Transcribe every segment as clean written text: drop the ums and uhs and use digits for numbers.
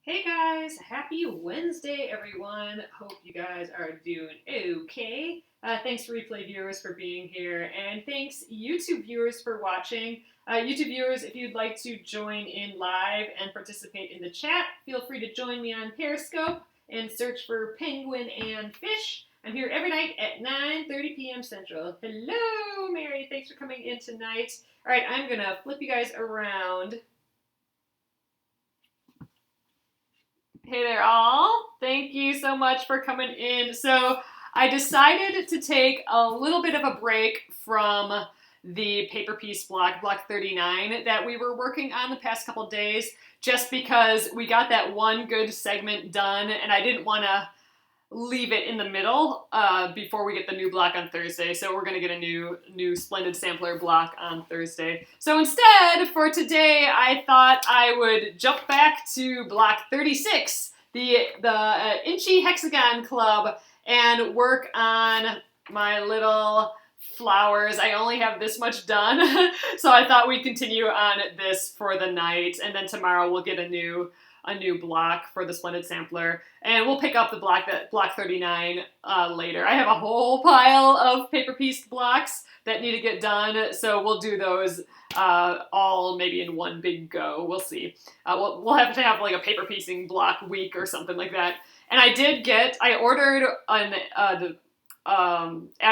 Hey guys, happy Wednesday everyone. Hope you guys are doing okay. Thanks replay viewers for being here, and thanks YouTube viewers for watching. YouTube viewers, if you'd like to join in live and participate in the chat, feel free to join me on Periscope and search for Penguin and Fish. I'm here every night at 9:30 p.m. Central. Hello, Mary. Thanks for coming in tonight. All right, I'm gonna flip you guys around. Hey there, all. Thank you so much for coming in. So I decided to take a little bit of a break from the paper piece block 39, that we were working on the past couple days, just because we got that one good segment done, and I didn't want to leave it in the middle before we get the new block on Thursday. So we're going to get a new Splendid Sampler block on Thursday. So instead, for today, I thought I would jump back to block 36, the Inchy Hexagon Club, and work on my little flowers. I only have this much done, so I thought we'd continue on this for the night, and then tomorrow we'll get a new block for the Splendid Sampler, and we'll pick up the block 39 later. I have a whole pile of paper pieced blocks that need to get done, so we'll do those all maybe in one big go. We'll see. We'll have to have like a paper piecing block week or something like that. And I ordered add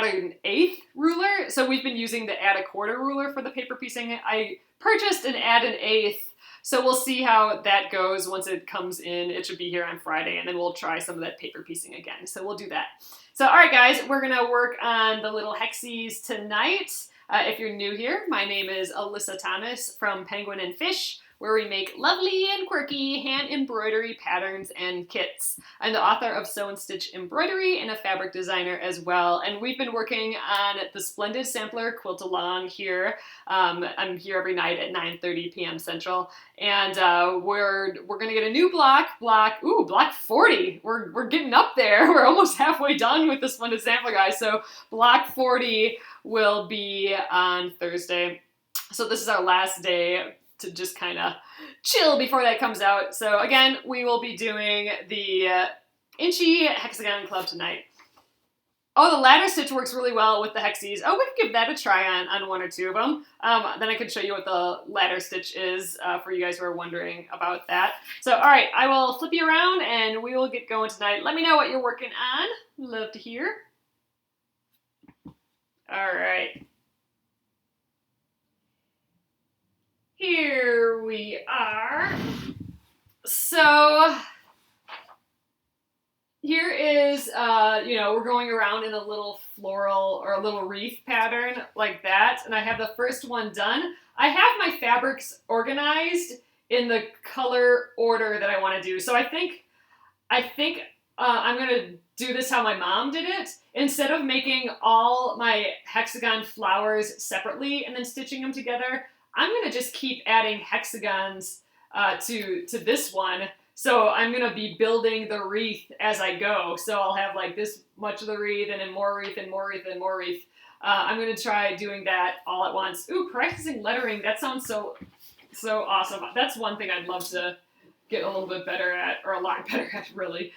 an eighth ruler, so we've been using the add a quarter ruler for the paper piecing. I purchased an add an eighth, so we'll see how that goes once it comes in. It should be here on Friday, and then we'll try some of that paper piecing again. So we'll do that. So all right, guys, we're going to work on the little Hexies tonight. If you're new here, my name is Alyssa Thomas from Penguin and Fish, where we make lovely and quirky hand embroidery patterns and kits. I'm the author of Sew and Stitch Embroidery and a fabric designer as well, and we've been working on the Splendid Sampler Quilt Along here. I'm here every night at 9:30 p.m. Central, and we're gonna get a new block 40. We're getting up there. We're almost halfway done with the Splendid Sampler, guys. So block 40 will be on Thursday. So this is our last day to just kind of chill before that comes out. So again, we will be doing the Inchy Hexagon Club tonight. Oh, the ladder stitch works really well with the Hexies. Oh, we can give that a try on one or two of them. Then I can show you what the ladder stitch is for you guys who are wondering about that. So, all right, I will flip you around and we will get going tonight. Let me know what you're working on. Love to hear. All right. Here we are. So here is, we're going around in a little floral or a little wreath pattern like that, and I have the first one done. I have my fabrics organized in the color order that I want to do. So I think I'm going to do this how my mom did it. Instead of making all my hexagon flowers separately and then stitching them together, I'm going to just keep adding hexagons to this one. So I'm going to be building the wreath as I go. So I'll have like this much of the wreath and then more wreath and more wreath and more wreath. I'm going to try doing that all at once. Ooh, practicing lettering. That sounds so awesome. That's one thing I'd love to get a little bit better at, or a lot better at really,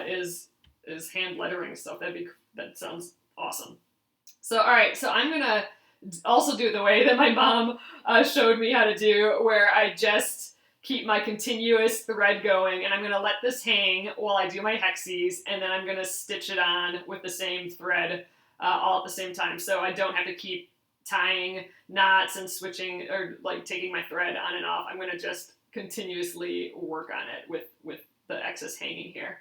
is hand lettering stuff. That sounds awesome. So all right, so I'm going to also do it the way that my mom showed me how to do, where I just keep my continuous thread going, and I'm going to let this hang while I do my Hexies, and then I'm going to stitch it on with the same thread all at the same time, so I don't have to keep tying knots and switching or like taking my thread on and off. I'm going to just continuously work on it with the excess hanging here.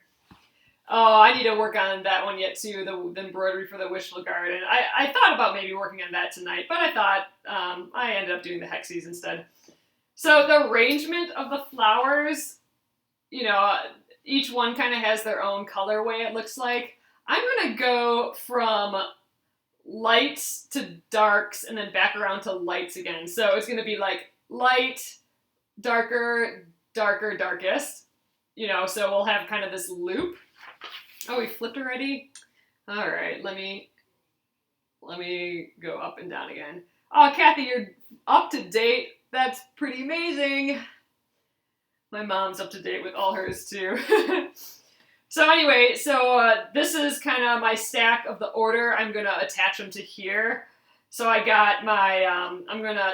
Oh, I need to work on that one yet too, the embroidery for the Wishful Garden. I thought about maybe working on that tonight, but I thought I ended up doing the Hexies instead. So the arrangement of the flowers, each one kind of has their own colorway, it looks like. I'm going to go from lights to darks and then back around to lights again. So it's going to be like light, darker, darker, darkest. So we'll have kind of this loop. Oh, we flipped already? All right, let me go up and down again. Oh, Kathy, you're up to date. That's pretty amazing. My mom's up to date with all hers too. So anyway, this is kind of my stack of the order. I'm gonna attach them to here. So I got my,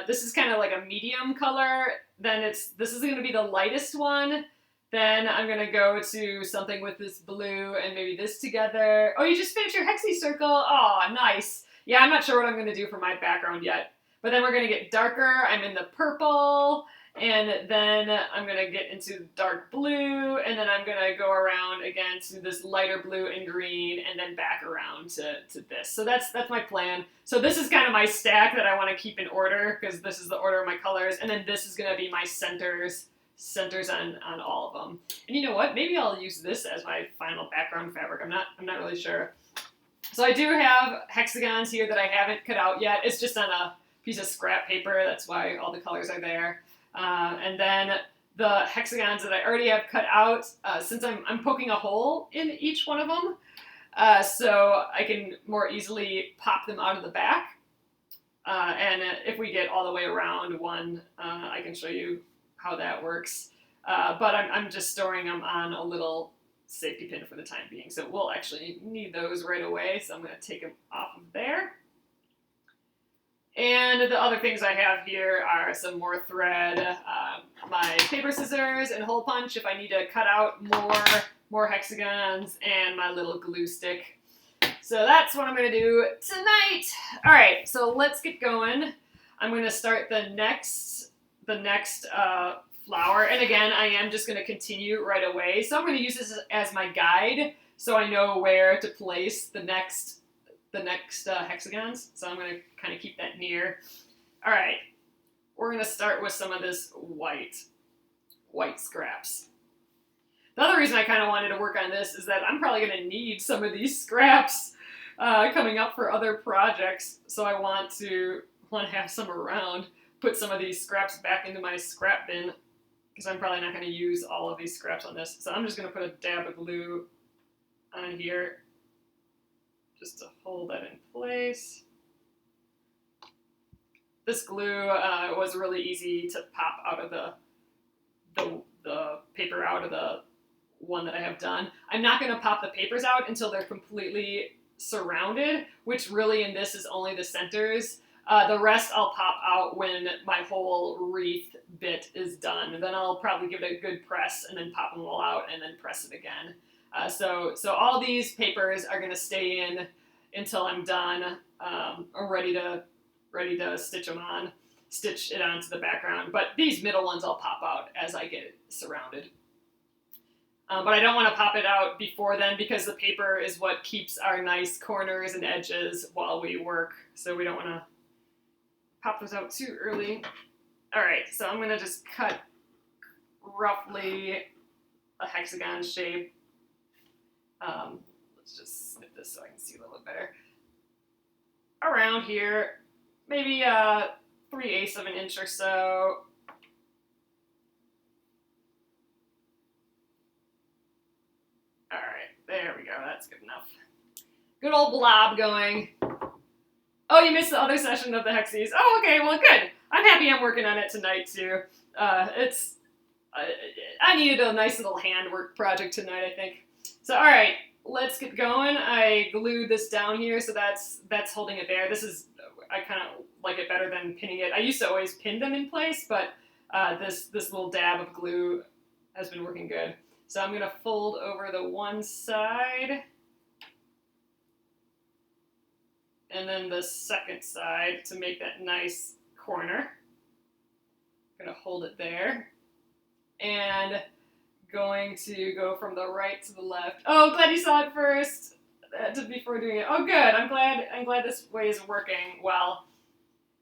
this is kind of like a medium color. Then this is gonna be the lightest one. Then I'm gonna go to something with this blue and maybe this together. Oh, you just finished your Hexie circle? Oh, nice. Yeah, I'm not sure what I'm gonna do for my background yet. But then we're gonna get darker. I'm in the purple. And then I'm going to get into dark blue, and then I'm going to go around again to this lighter blue and green, and then back around to this. So that's my plan. So this is kind of my stack that I want to keep in order, because this is the order of my colors, and then this is going to be my centers on all of them. And you know what? Maybe I'll use this as my final background fabric. I'm not really sure. So I do have hexagons here that I haven't cut out yet. It's just on a piece of scrap paper. That's why all the colors are there. And then the hexagons that I already have cut out, since I'm poking a hole in each one of them, so I can more easily pop them out of the back. And if we get all the way around one, I can show you how that works. But I'm just storing them on a little safety pin for the time being. So we'll actually need those right away. So I'm going to take them off of there. And the other things I have here are some more thread, my paper scissors and hole punch if I need to cut out more hexagons, and my little glue stick. So that's what I'm going to do tonight. All right, so let's get going. I'm going to start the next flower, and again, I am just going to continue right away. So I'm going to use this as my guide, so I know where to place the next hexagons. So I'm going to kind of keep that near. All right, we're going to start with some of this white scraps. The other reason I kind of wanted to work on this is that I'm probably going to need some of these scraps coming up for other projects. So I want to have some around, put some of these scraps back into my scrap bin, because I'm probably not going to use all of these scraps on this. So I'm just going to put a dab of glue on here, just to hold that in place. This glue was really easy to pop out of the paper out of the one that I have done. I'm not going to pop the papers out until they're completely surrounded, which really in this is only the centers. The rest I'll pop out when my whole wreath bit is done. And then I'll probably give it a good press and then pop them all out and then press it again. So all these papers are going to stay in until I'm done, or ready to stitch it onto the background. But these middle ones I'll pop out as I get it surrounded. But I don't want to pop it out before then, because the paper is what keeps our nice corners and edges while we work. So we don't want to pop those out too early. All right, so I'm going to just cut roughly a hexagon shape. Let's just snip this so I can see a little better. Around here, maybe 3/8 of an inch or so. All right, there we go. That's good enough. Good old blob going. Oh, you missed the other session of the Hexies. Oh, okay, well, good. I'm happy I'm working on it tonight, too. I needed a nice little handwork project tonight, I think. So, all right, let's get going. I glued this down here, so that's holding it there. I kind of like it better than pinning it. I used to always pin them in place, but this little dab of glue has been working good. So I'm going to fold over the one side, and then the second side to make that nice corner. I'm going to hold it there, and going to go from the right to the left. Oh, glad you saw it first before doing it. Oh, good. I'm glad this way is working well.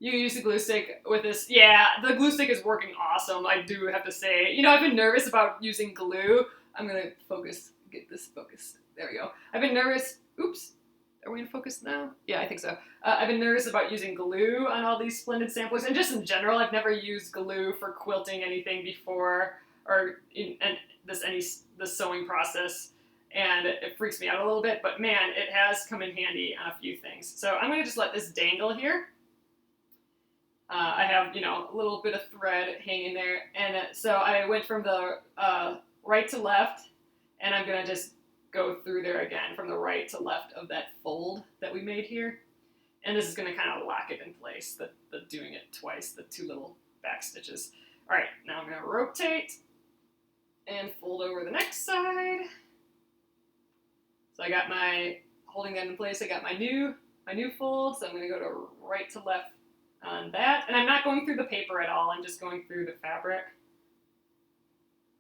You use the glue stick with this. Yeah, the glue stick is working awesome, I do have to say. You know, I've been nervous about using glue. I'm going to get this focused. There we go. I've been nervous. Oops. Are we in focus now? Yeah, I think so. I've been nervous about using glue on all these Splendid samplers, and just in general, I've never used glue for quilting anything before, or the sewing process, and it freaks me out a little bit, but man, it has come in handy on a few things. So I'm going to just let this dangle here, I have, you know, a little bit of thread hanging there. And so I went from the right to left, and I'm going to just go through there again from the right to left of that fold that we made here. And this is going to kind of lock it in place, the doing it twice, the two little back stitches. All right, now I'm going to rotate and fold over the next side. So I got my, holding that in place, I got my new fold, so I'm going to go to right to left on that. And I'm not going through the paper at all, I'm just going through the fabric.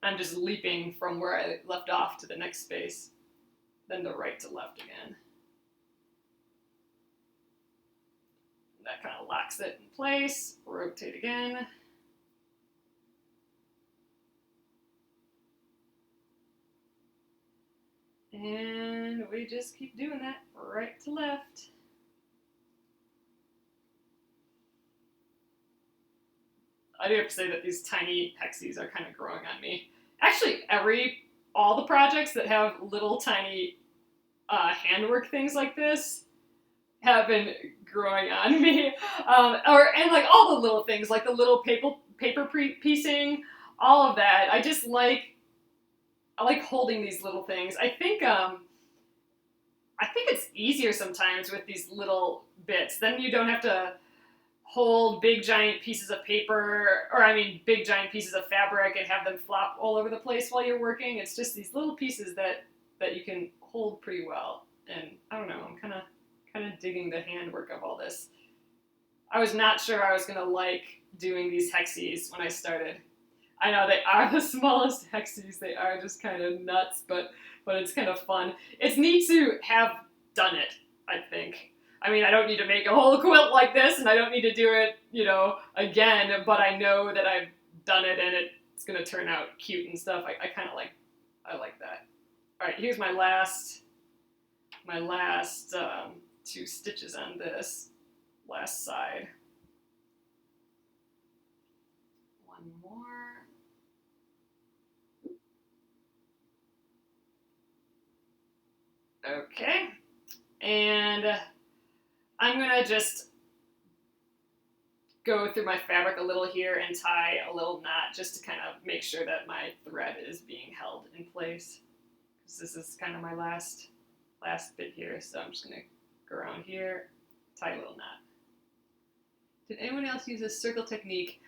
I'm just leaping from where I left off to the next space, then the right to left again. That kind of locks it in place. Rotate again. And we just keep doing that, right to left. I do have to say that these tiny Hexies are kind of growing on me. Actually, all the projects that have little tiny handwork things like this have been growing on me. And like all the little things, like the little paper piecing, all of that. I like holding these little things. I think it's easier sometimes with these little bits. Then you don't have to hold big giant pieces of paper, or I mean big giant pieces of fabric and have them flop all over the place while you're working. It's just these little pieces that you can hold pretty well. And I don't know, I'm kind of digging the handwork of all this. I was not sure I was going to like doing these Hexies when I started. I know they are the smallest Hexies, they are just kind of nuts, but it's kind of fun. It's neat to have done it, I think. I mean, I don't need to make a whole quilt like this, and I don't need to do it, you know, again, but I know that I've done it, and it's going to turn out cute and stuff. I kind of like that. All right, here's my last two stitches on this last side. One more. Okay, and I'm gonna just go through my fabric a little here and tie a little knot just to kind of make sure that my thread is being held in place. Because this is kind of my last bit here, so I'm just gonna go around here, tie a little knot. Did anyone else use this circle technique?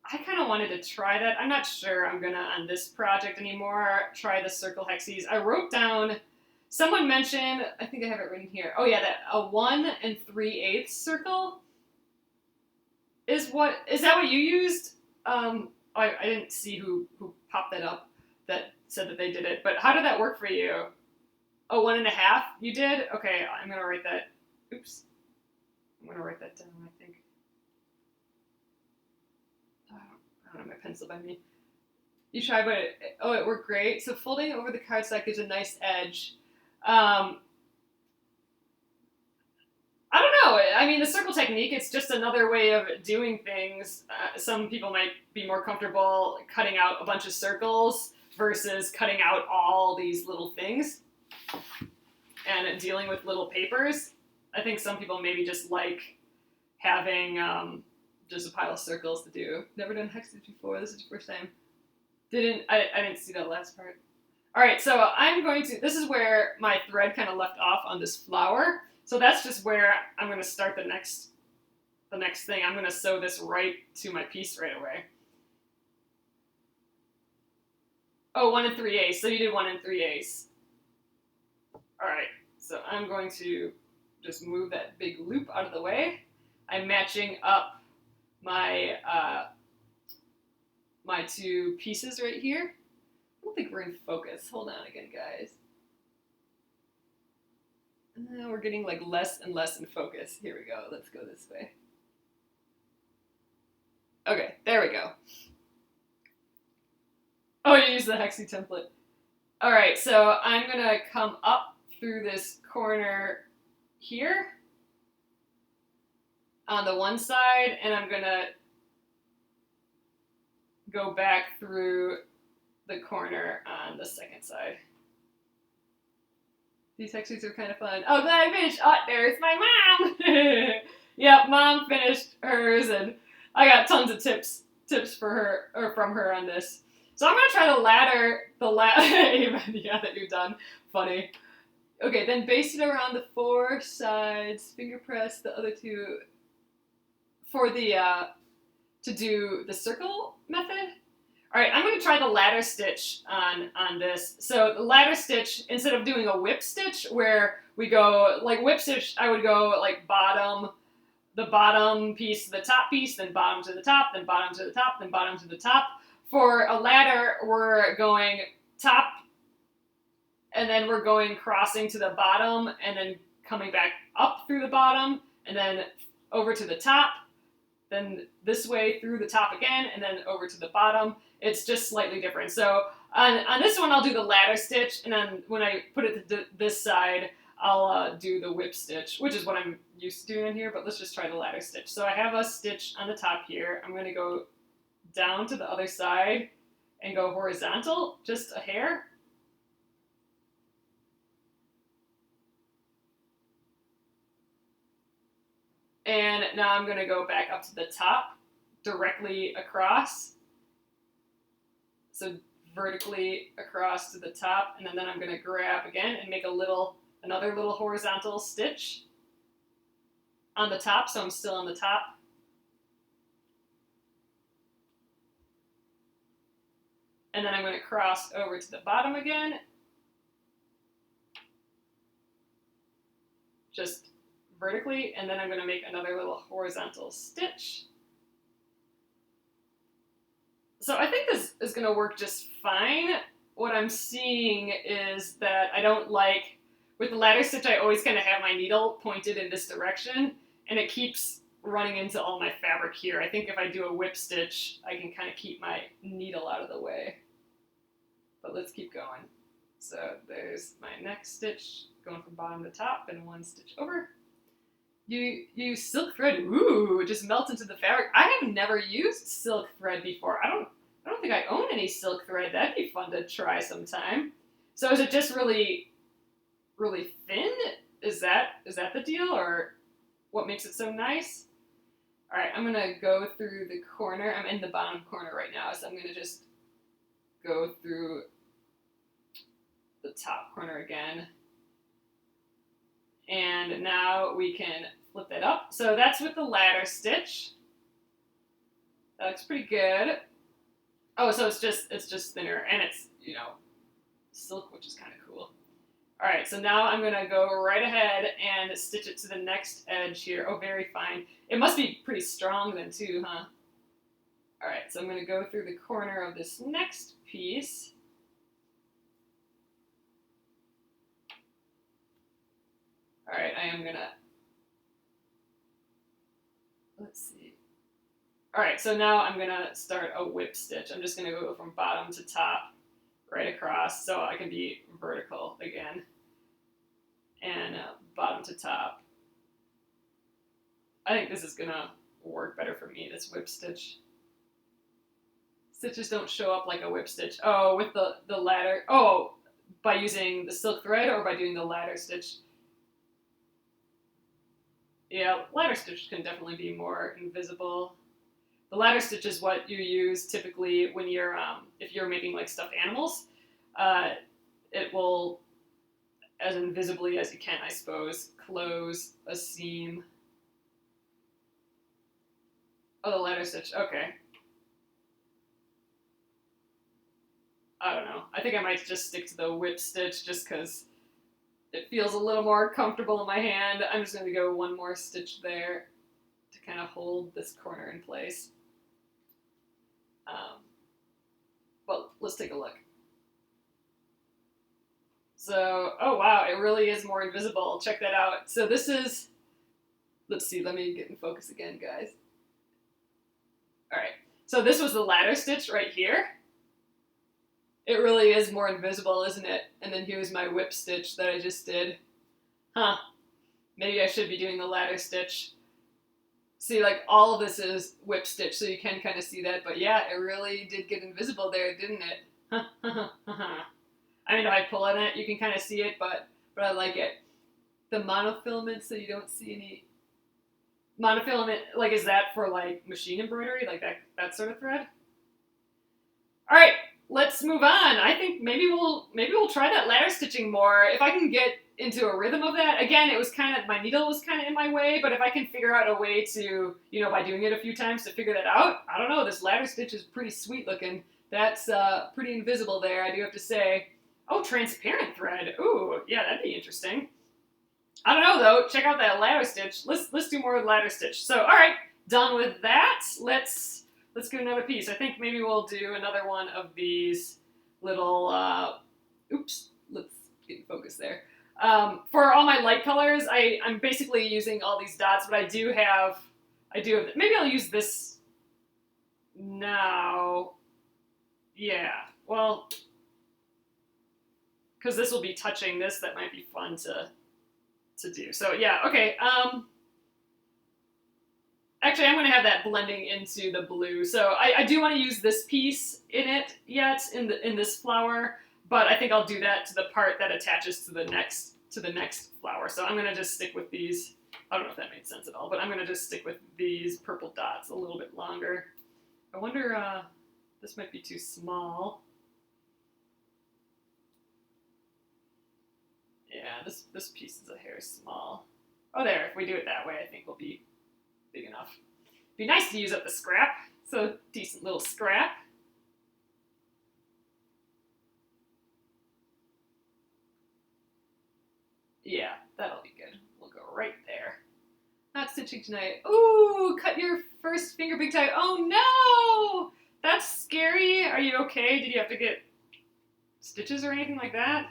I kind of wanted to try that. I'm not sure I'm gonna, on this project anymore, try the circle Hexies. I wrote down, someone mentioned, I think I have it written here. Oh yeah, that a 1 3/8 circle is that what you used? I didn't see who popped that up that said that they did it, but how did that work for you? Oh, 1 1/2 you did? Okay, I'm gonna write that, oops. I'm gonna write that down, I think. I don't have my pencil by me. You tried, but it worked great. So folding over the cardstock gives a nice edge. I don't know. I mean, the circle technique, it's just another way of doing things. Some people might be more comfortable cutting out a bunch of circles versus cutting out all these little things and dealing with little papers. I think some people maybe just like having just a pile of circles to do. Never done Hexies before. This is your first time. I didn't see that last part. All right, so this is where my thread kind of left off on this flower. So that's just where I'm going to start the next thing. I'm going to sew this right to my piece right away. Oh, 1 3/8. So you did 1 3/8. All right, so I'm going to just move that big loop out of the way. I'm matching up my my two pieces right here. I don't think we're in focus. Hold on again, guys. We're getting like less and less in focus. Here we go. Let's go this way. Okay, there we go. Oh, you used the Hexie template. All right, so I'm gonna come up through this corner here on the one side, and I'm gonna go back through the corner on the second side. These Hexies are kind of fun. Oh, glad I finished. Oh, there's my mom. Yep, Mom finished hers, and I got tons of tips for her or from her on this. So I'm gonna try to ladder the Amen. Yeah, that you're done. Funny. Okay, then base it around the 4 sides. Finger press the other 2 for the to do the circle method. All right, I'm going to try the ladder stitch on this. So the ladder stitch, instead of doing a whip stitch where we go like whip stitch, I would go like the bottom piece to the top piece, then bottom to the top, then bottom to the top, then bottom to the top. For a ladder, we're going top, and then we're going crossing to the bottom, and then coming back up through the bottom, and then over to the top, then this way through the top again, and then over to the bottom. It's just slightly different. So on this one, I'll do the ladder stitch, and then when I put it to this side, I'll do the whip stitch, which is what I'm used to doing here, but let's just try the ladder stitch. So I have a stitch on the top here. I'm going to go down to the other side and go horizontal, just a hair. And now I'm going to go back up to the top, directly across. So vertically across to the top, and then I'm going to grab again and make another little horizontal stitch on the top, so I'm still on the top. And then I'm going to cross over to the bottom again. Just vertically, and then I'm going to make another little horizontal stitch. So I think this is going to work just fine. What I'm seeing is that I don't like, with the ladder stitch, I always kind of have my needle pointed in this direction, and it keeps running into all my fabric here. I think if I do a whip stitch, I can kind of keep my needle out of the way. But let's keep going. So there's my next stitch, going from bottom to top, and 1 stitch over. You use silk thread. Ooh, it just melts into the fabric. I have never used silk thread before. I don't think I own any silk thread. That'd be fun to try sometime. So is it just really, really thin? Is that the deal, or what makes it so nice? All right, I'm gonna go through the corner. I'm in the bottom corner right now, so I'm gonna just go through the top corner again. And now we can flip it up. So that's with the ladder stitch. That looks pretty good. Oh, so it's just thinner, and it's, silk, which is kind of cool. All right, so now I'm gonna go right ahead and stitch it to the next edge here. Oh, very fine. It must be pretty strong then too, huh? All right, so I'm gonna go through the corner of this next piece. All right, I am gonna, let's see. All right, so now I'm gonna start a whip stitch. I'm just gonna go from bottom to top, right across, so I can be vertical again. And bottom to top. I think this is gonna work better for me, this whip stitch. Stitches don't show up like a whip stitch. Oh, with the ladder. Oh, by using the silk thread or by doing the ladder stitch? Yeah, ladder stitch can definitely be more invisible. The ladder stitch is what you use typically when you're, if you're making like stuffed animals. It will, as invisibly as you can, I suppose, close a seam. Oh, the ladder stitch, okay. I don't know. I think I might just stick to the whip stitch just because it feels a little more comfortable in my hand. I'm just going to go 1 more stitch there to kind of hold this corner in place. Well, let's take a look. So, oh wow, it really is more invisible. Check that out. So this is, let's see, let me get in focus again, guys. All right, so this was the ladder stitch right here. It really is more invisible, isn't it? And then here's my whip stitch that I just did. Huh, maybe I should be doing the ladder stitch. See, like all of this is whip stitch, so you can kind of see that, but yeah, it really did get invisible there, didn't it? I mean, if I pull on it, you can kind of see it, but I like it. The monofilament, so you don't see any monofilament, like, is that for like machine embroidery, like that sort of thread? All right, let's move on. I think maybe we'll try that ladder stitching more. If I can get into a rhythm of that. Again, it was kind of, my needle was kind of in my way, but if I can figure out a way to, by doing it a few times to figure that out, I don't know, this ladder stitch is pretty sweet looking. That's pretty invisible there, I do have to say. Oh, transparent thread. Ooh, yeah, that'd be interesting. I don't know though. Check out that ladder stitch. Let's do more with ladder stitch. So, all right, done with that. Let's get another piece. I think maybe we'll do another one of these little. Oops. Let's get in focus there. For all my light colors, I'm basically using all these dots, but I do have. Maybe I'll use this now. Yeah. Well, because this will be touching this, that might be fun to do. So yeah, okay. Actually, I'm going to have that blending into the blue. So I do want to use this piece in it yet, in this flower, but I think I'll do that to the part that attaches to the next flower. So I'm going to just stick with these. I don't know if that made sense at all, but I'm going to just stick with these purple dots a little bit longer. I wonder, this might be too small. Yeah, this piece is a hair small. Oh, there, if we do it that way, I think we'll be big enough. Be nice to use up the scrap. So, decent little scrap. Yeah, that'll be good. We'll go right there. Not stitching tonight. Ooh, cut your first finger big tie. Oh no! That's scary. Are you okay? Did you have to get stitches or anything like that?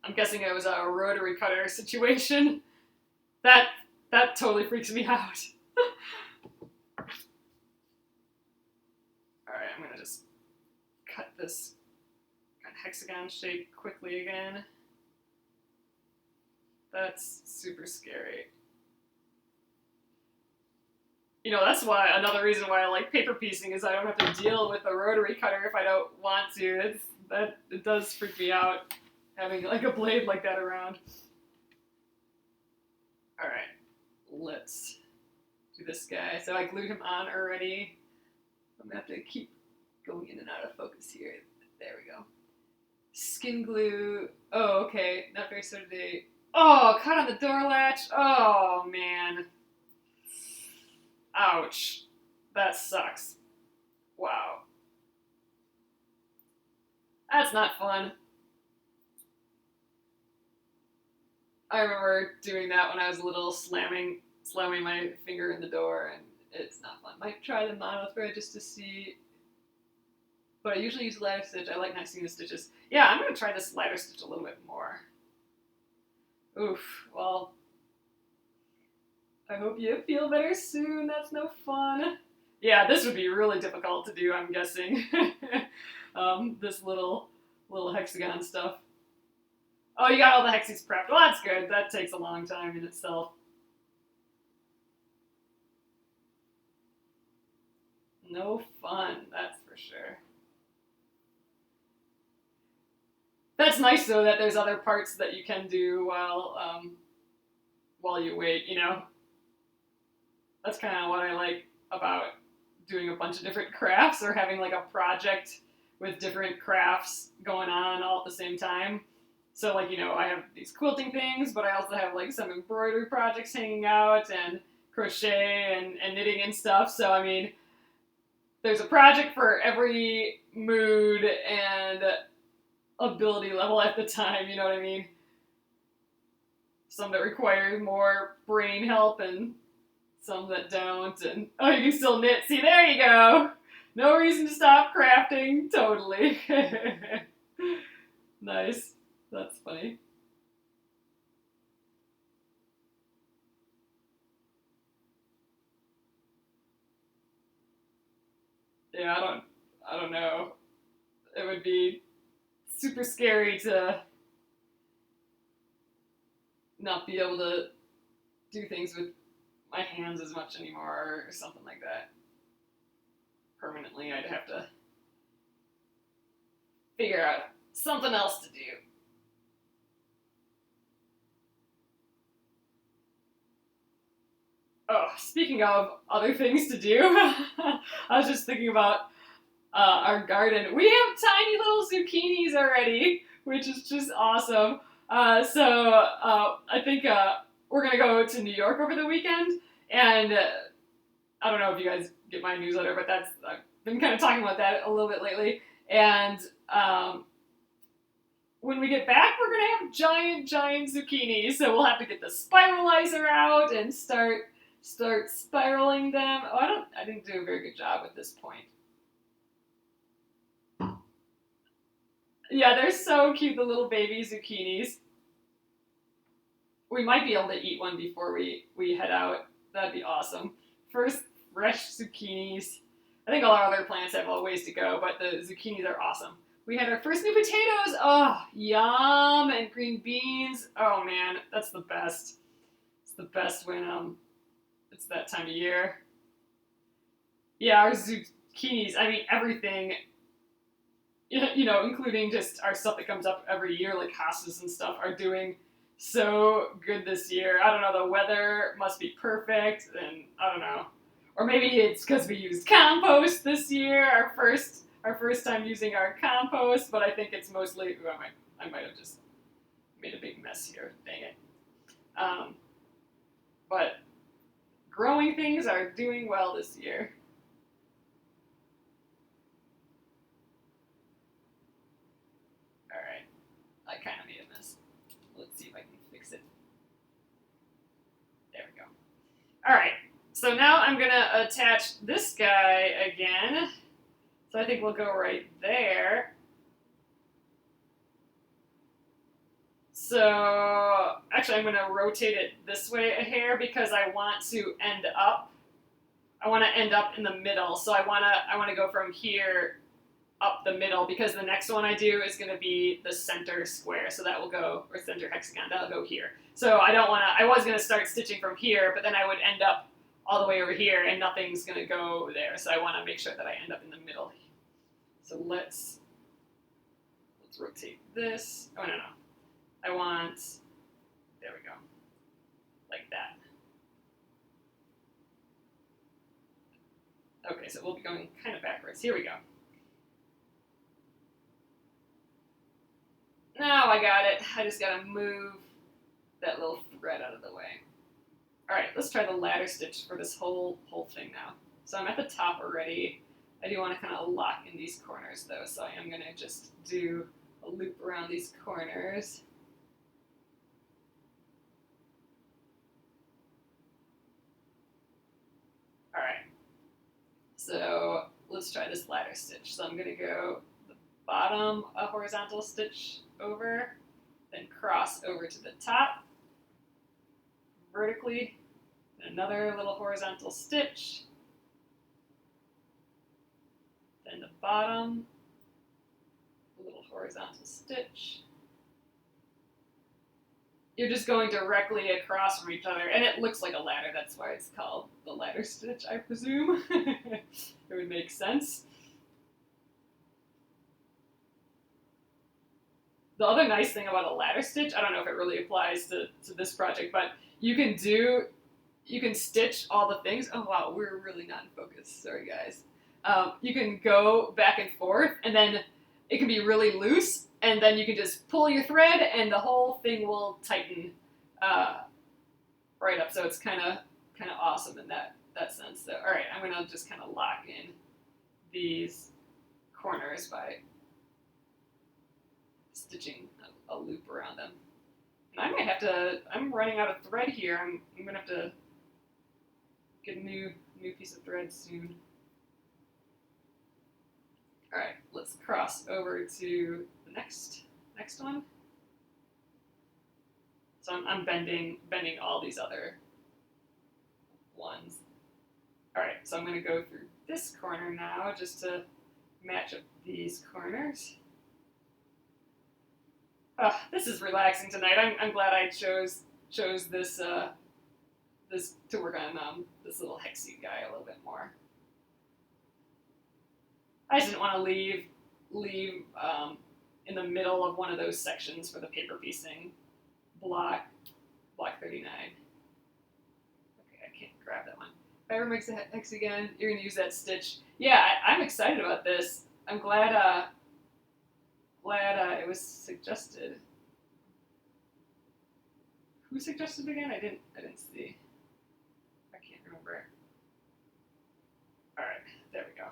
I'm guessing it was a rotary cutter situation. That totally freaks me out. Alright, I'm gonna just cut this hexagon shape quickly again. That's super scary. That's why, another reason why I like paper piecing is I don't have to deal with a rotary cutter if I don't want to. It does freak me out, having like a blade like that around. Alright, let's do this guy. So I glued him on already. I'm gonna have to keep going in and out of focus here. There we go. Skin glue. Oh, okay. Not very sort of day. Oh, cut on the door latch. Oh, man. Ouch. That sucks. Wow. That's not fun. I remember doing that when I was little, slamming my finger in the door, and it's not fun. Might try the mono thread just to see, but I usually use ladder stitch. I like not seeing the stitches. Yeah, I'm going to try this ladder stitch a little bit more. Oof, well, I hope you feel better soon. That's no fun. Yeah, this would be really difficult to do, I'm guessing. This little hexagon stuff. Oh, you got all the hexies prepped. Well, that's good. That takes a long time in itself. No fun, that's for sure. That's nice, though, that there's other parts that you can do while you wait, That's kind of what I like about doing a bunch of different crafts, or having like a project with different crafts going on all at the same time. So, like, I have these quilting things, but I also have, like, some embroidery projects hanging out, and crochet and knitting and stuff. So, I mean, there's a project for every mood and ability level at the time, you know what I mean? Some that require more brain help, and some that don't. And, oh, you can still knit. See, there you go. No reason to stop crafting. Totally. Nice. That's funny. Yeah, I don't know. It would be super scary to not be able to do things with my hands as much anymore, or something like that. Permanently, I'd have to figure out something else to do. Oh, speaking of other things to do, I was just thinking about our garden. We have tiny little zucchinis already, which is just awesome. I think we're gonna go to New York over the weekend, and I don't know if you guys get my newsletter, but that's I've been kind of talking about that a little bit lately. And when we get back, we're gonna have giant zucchinis. So we'll have to get the spiralizer out and start spiraling them. Oh, I didn't do a very good job at this point. Yeah, they're so cute, the little baby zucchinis. We might be able to eat one before we head out. That'd be awesome. First, fresh zucchinis. I think all our other plants have a ways to go, but the zucchinis are awesome. We had our first new potatoes. Oh, yum! And green beans. Oh man, that's the best. It's the best when it's that time of year. Yeah, our zucchinis. I mean everything. Including just our stuff that comes up every year, like hostas and stuff, are doing so good this year. I don't know, the weather must be perfect, and I don't know. Or maybe it's because we used compost this year, our first time using our compost, but I think it's mostly, ooh, I might have just made a big mess here, dang it. Um, but growing things are doing well this year. Alright, I kind of made a mess. Let's see if I can fix it. There we go. Alright, so now I'm going to attach this guy again. So I think we'll go right there. So actually I'm going to rotate it this way a hair because I want to end up in the middle. So I want to go from here up the middle because the next one I do is going to be the center square. So that will go, or center hexagon, that'll go here. So I was going to start stitching from here, but then I would end up all the way over here and nothing's going to go there. So I want to make sure that I end up in the middle. So let's rotate this. Oh, no. There we go, like that. Okay, so we'll be going kind of backwards. Here we go. Now I got it. I just gotta move that little thread out of the way. All right, let's try the ladder stitch for this whole thing now. So I'm at the top already. I do want to kind of lock in these corners though, so I am gonna just do a loop around these corners. All right, so let's try this ladder stitch. So I'm gonna go the bottom, a horizontal stitch over, then cross over to the top, vertically, another little horizontal stitch, then the bottom, a little horizontal stitch. You're just going directly across from each other, and it looks like a ladder. That's why it's called the ladder stitch, I presume. It would make sense. The other nice thing about a ladder stitch, I don't know if it really applies to this project, but you can stitch all the things. Oh wow, we're really not in focus. Sorry guys. You can go back and forth, and then it can be really loose, and then you can just pull your thread, and the whole thing will tighten right up. So it's kind of awesome in that sense. So all right, I'm gonna just kind of lock in these corners by stitching a loop around them. And I might have to. I'm running out of thread here. I'm gonna have to get a new piece of thread soon. All right, let's cross over to the next one. So I'm bending all these other ones. All right, so I'm going to go through this corner now just to match up these corners. Oh, this is relaxing tonight. I'm glad I chose this this to work on this little hexie guy a little bit more. I just didn't want to leave in the middle of one of those sections for the paper piecing block 39. Okay, I can't grab that one. If I ever make a hex again, you're gonna use that stitch. Yeah, I'm excited about this. I'm glad it was suggested. Who suggested it again? I didn't see. I can't remember. All right, there we go.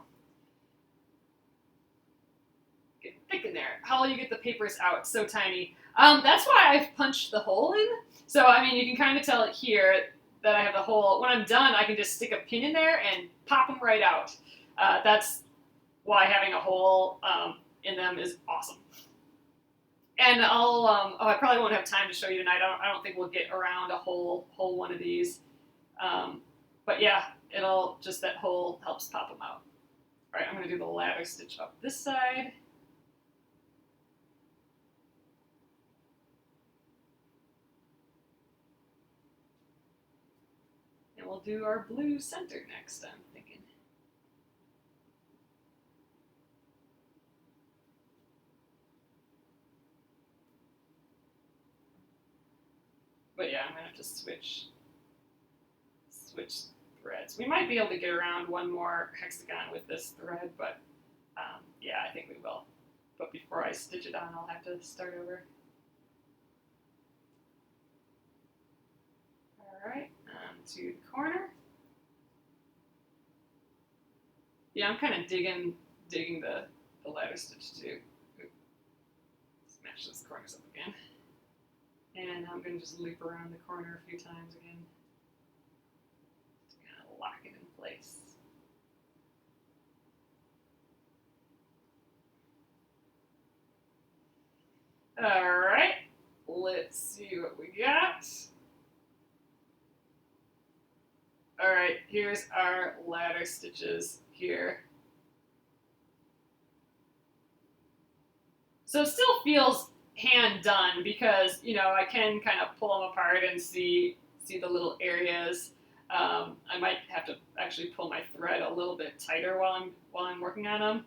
Get thick in there. How will you get the papers out? It's so tiny. That's why I've punched the hole in. So I mean, you can kind of tell it here that I have the hole. When I'm done, I can just stick a pin in there and pop them right out. That's why having a hole in them is awesome. And I probably won't have time to show you tonight. I don't think we'll get around a whole one of these. But yeah, that hole helps pop them out. All right, I'm gonna do the ladder stitch up this side. And we'll do our blue center next, I'm thinking. But yeah, I'm gonna have to switch threads. We might be able to get around one more hexagon with this thread, but yeah, I think we will. But before I stitch it on, I'll have to start over. All right, to the corner. Yeah, I'm kind of digging the ladder stitch too. Smash those corners up again. And I'm going to just loop around the corner a few times again. Just kind of lock it in place. All right, let's see what we got. All right, here's our ladder stitches here. So it still feels hand done because, you know, I can kind of pull them apart and see the little areas. I might have to actually pull my thread a little bit tighter while I'm working on them,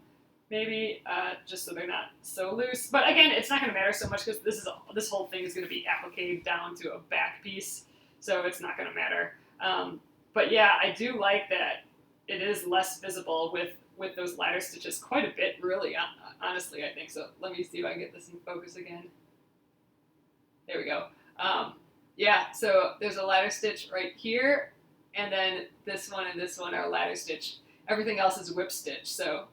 maybe, just so they're not so loose. But again, it's not going to matter so much because this whole thing is going to be appliqued down to a back piece, so it's not going to matter. But yeah, I do like that it is less visible with those ladder stitches quite a bit, really, honestly, I think. So let me see if I can get this in focus again. There we go. Yeah, so there's a ladder stitch right here, and then this one and this one are ladder stitch. Everything else is whip stitch, so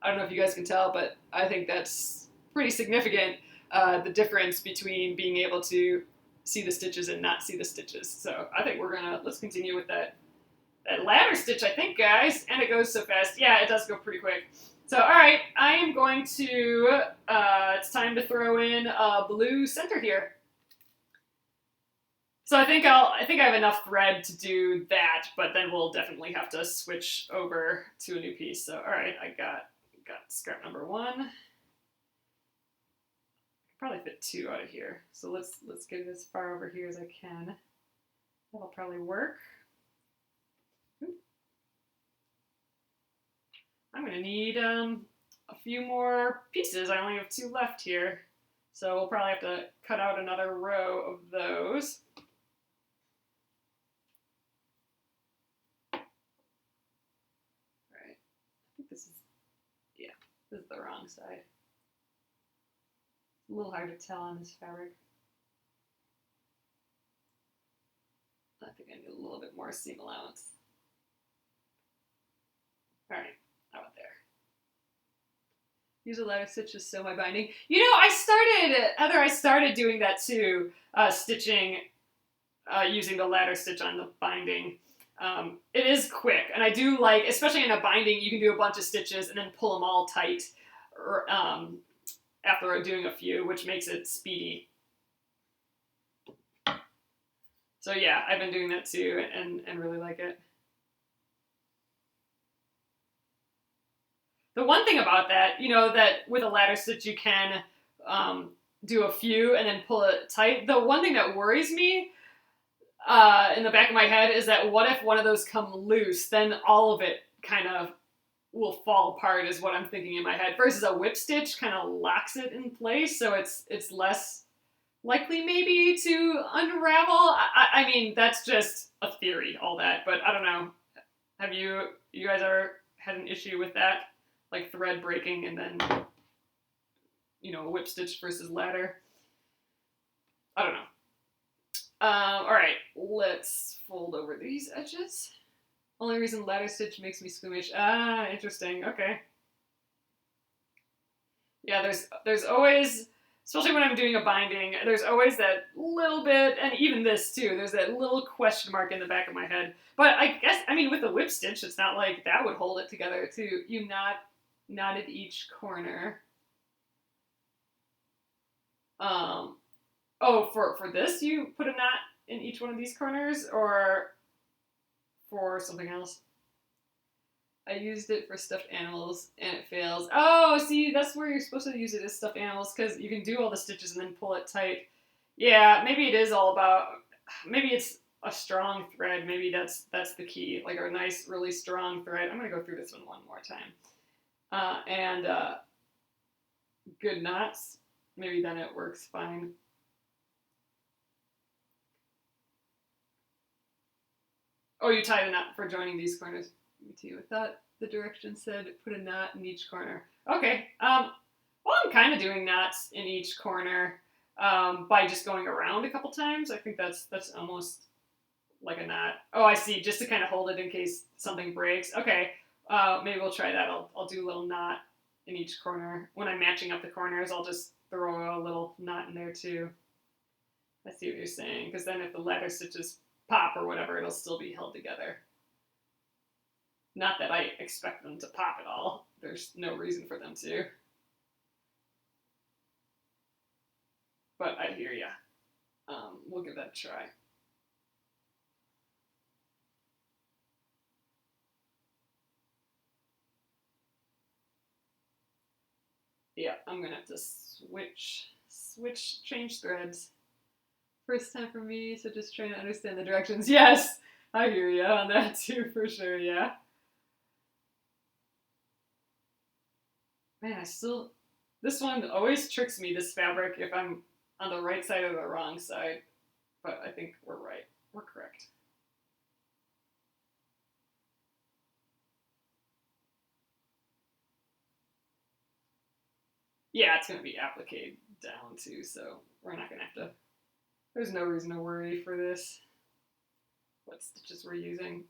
I don't know if you guys can tell, but I think that's pretty significant, the difference between being able to see the stitches and not see the stitches. So I think let's continue with that ladder stitch, I think, guys. And it goes so fast. Yeah, it does go pretty quick. So, all right, I am going to, it's time to throw in a blue center here. So I think I have enough thread to do that, but then we'll definitely have to switch over to a new piece. So, all right, I got scrap number 1. Probably fit 2 out of here. So let's get it as far over here as I can. That'll probably work. I'm gonna need a few more pieces. I only have 2 left here. So we'll probably have to cut out another row of those. All right, I think this is the wrong side. A little hard to tell on this fabric. I think I need a little bit more seam allowance. All right, how about there? Use a ladder stitch to sew my binding. You know, I started doing that too, stitching using the ladder stitch on the binding. It is quick, and I do like, especially in a binding, you can do a bunch of stitches and then pull them all tight after doing a few, which makes it speedy. So yeah, I've been doing that too, and really like it. The one thing about that, you know, that with a ladder stitch you can do a few and then pull it tight. The one thing that worries me in the back of my head is that what if one of those come loose, then all of it kind of will fall apart is what I'm thinking in my head, versus a whip stitch kind of locks it in place, so it's less likely maybe to unravel. I mean, that's just a theory, all that, but I don't know. Have you guys ever had an issue with that? Like thread breaking and then, whip stitch versus ladder? I don't know. All right, let's fold over these edges. Only reason ladder stitch makes me squeamish. Ah, interesting. Okay. Yeah, there's always, especially when I'm doing a binding, there's always that little bit, and even this too, there's that little question mark in the back of my head. But I guess, I mean, with the whip stitch, it's not like that would hold it together too. You knotted each corner. Oh, for this, you put a knot in each one of these corners, or for something else? I used it for stuffed animals and it fails. Oh, see, that's where you're supposed to use it as stuffed animals because you can do all the stitches and then pull it tight. Yeah, maybe it is all about, maybe it's a strong thread. Maybe that's the key, like a nice, really strong thread. I'm going to go through this one more time. And good knots. Maybe then it works fine. Oh, you tied a knot for joining these corners. Me too. I thought the direction said put a knot in each corner. Okay. Well, I'm kind of doing knots in each corner by just going around a couple times. I think that's almost like a knot. Oh, I see. Just to kind of hold it in case something breaks. Okay. Maybe we'll try that. I'll do a little knot in each corner. When I'm matching up the corners, I'll just throw a little knot in there too. I see what you're saying. Because then if the ladder stitches pop or whatever, it'll still be held together. Not that I expect them to pop at all. There's no reason for them to. But I hear ya. We'll give that a try. Yeah, I'm gonna have to change threads. First time for me, so just trying to understand the directions. Yes, I hear ya on that too, for sure, yeah. Man, this one always tricks me, this fabric, if I'm on the right side or the wrong side. But I think we're right. We're correct. Yeah, it's going to be appliqued down too, so we're not going to have to, there's no reason to worry for this, what stitches we're using.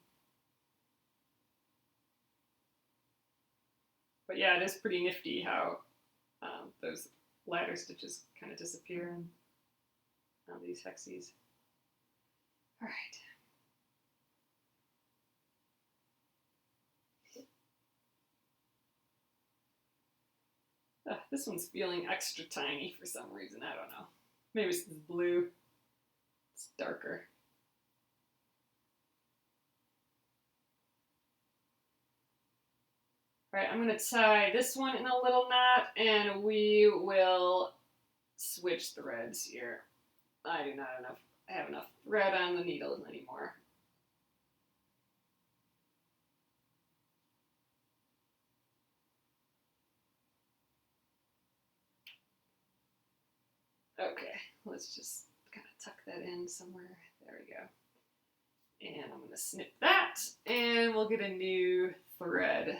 But yeah, it is pretty nifty how those ladder stitches kind of disappear on these Hexies. All right. This one's feeling extra tiny for some reason. I don't know. Maybe it's blue. It's darker. All right, I'm going to tie this one in a little knot, and we will switch threads here. I do not have enough thread on the needle anymore. Okay, let's just kind of tuck that in somewhere. There we go. And I'm going to snip that, and we'll get a new thread.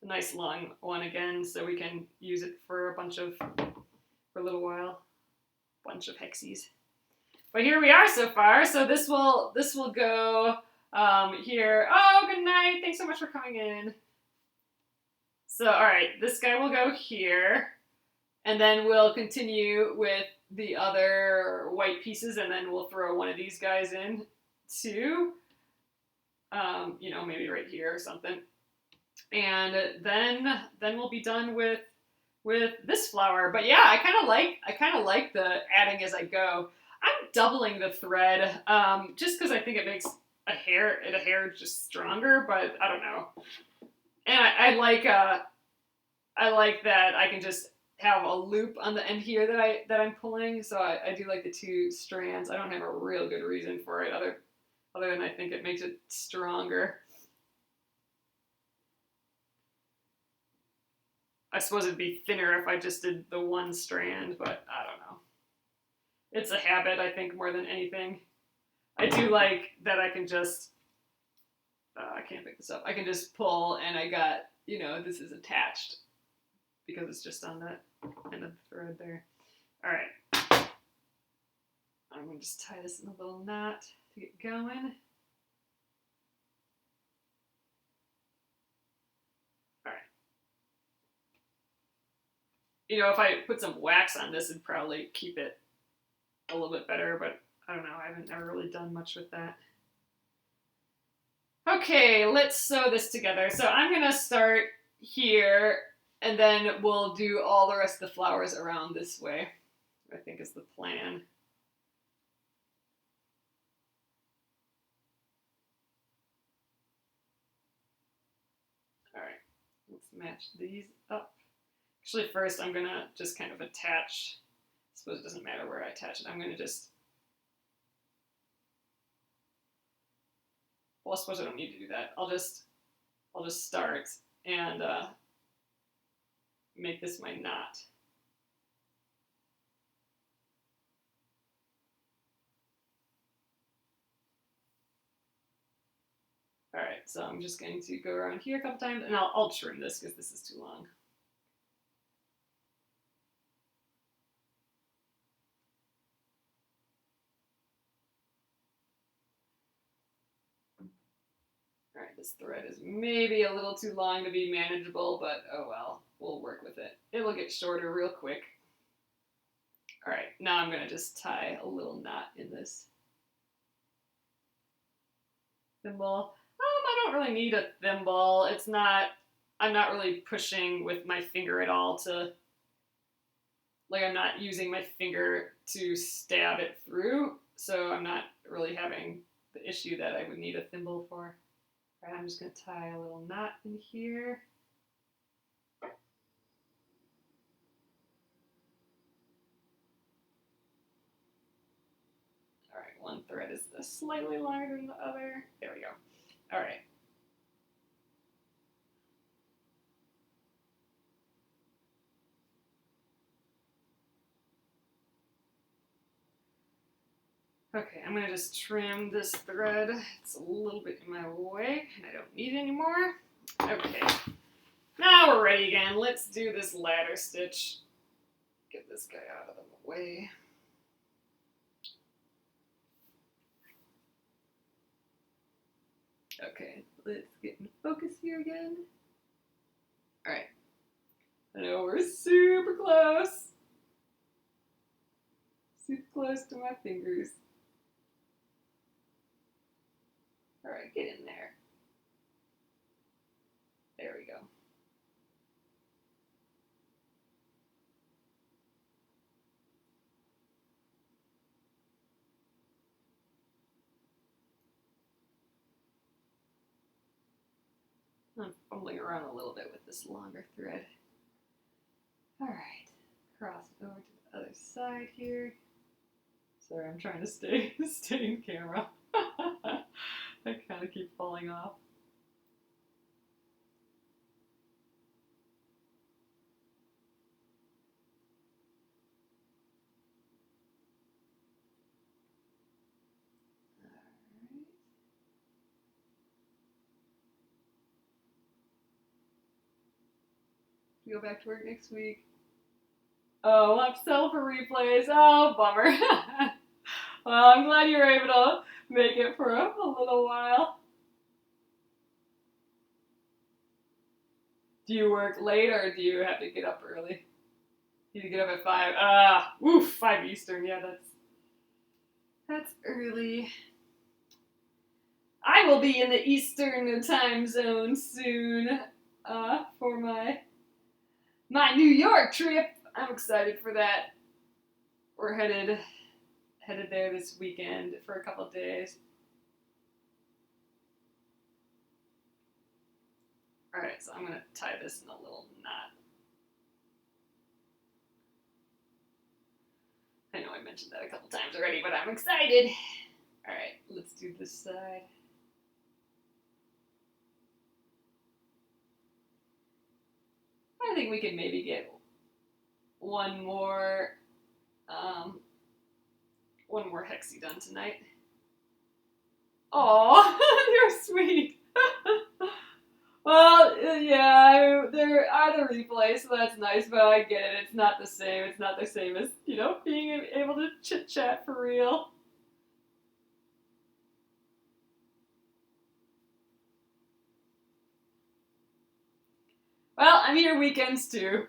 A nice long one again, so we can use it for a little while. Bunch of Hexies. But here we are so far. So this will go here. Oh, good night. Thanks so much for coming in. So, all right, this guy will go here. And then we'll continue with the other white pieces, and then we'll throw one of these guys in too. Maybe right here or something. And then we'll be done with this flower. But yeah, I kind of like the adding as I go. I'm doubling the thread just because I think it makes a hair just stronger. But I don't know. And I like that I can just have a loop on the end here that I'm pulling. So I do like the two strands. I don't have a real good reason for it other than I think it makes it stronger. I suppose it'd be thinner if I just did the one strand, but I don't know. It's a habit, I think, more than anything. I do like that I can just, I can't pick this up. I can just pull and I got, you know, this is attached because it's just on that end of the thread there. All right. I'm going to just tie this in a little knot to get going. All right. You know, if I put some wax on this, it'd probably keep it a little bit better, but I don't know. I haven't ever really done much with that. Okay, let's sew this together. So I'm going to start here, and then we'll do all the rest of the flowers around this way, I think is the plan. All right, let's match these up. Actually, first I'm going to just kind of attach. I suppose it doesn't matter where I attach it. I'm going to just, well, I suppose I don't need to do that. I'll just start and make this my knot. All right, so I'm just going to go around here a couple times, and I'll trim this because this is too long. All right, this thread is maybe a little too long to be manageable, but oh well, we'll work with it. It will get shorter real quick. All right, now I'm going to just tie a little knot in this thimble. I don't really need a thimble. It's not, I'm not really pushing with my finger at all to, like I'm not using my finger to stab it through, so I'm not really having the issue that I would need a thimble for. All right, I'm just going to tie a little knot in here. All right, one thread is slightly longer than the other. There we go. All right. Okay, I'm going to just trim this thread. It's a little bit in my way, and I don't need it anymore. Okay, now we're ready again. Let's do this ladder stitch. Get this guy out of the way. Okay, let's get in focus here again. All right, I know we're super close. Super close to my fingers. All right, get in there. There we go. I'm fumbling around a little bit with this longer thread. All right, cross it over to the other side here. Sorry, I'm trying to stay in camera. I kind of keep falling off. Go back to work next week. Oh, we'll have to settle for replays. Oh, bummer. Well, I'm glad you were able to make it for a little while. Do you work late or do you have to get up early? You need to get up at 5. Oof, 5 Eastern. Yeah, that's early. I will be in the Eastern time zone soon for my New York trip. I'm excited for that. We're headed there this weekend for a couple of days. All right, so I'm going to tie this in a little knot. I know I mentioned that a couple times already, but I'm excited. All right, let's do this side. I think we can maybe get one more one more hexie done tonight. Aw, you're sweet. Well, yeah, there are the replays, so that's nice, but I get it. It's not the same. It's not the same as, you know, being able to chit-chat for real. Well, I'm here weekends too.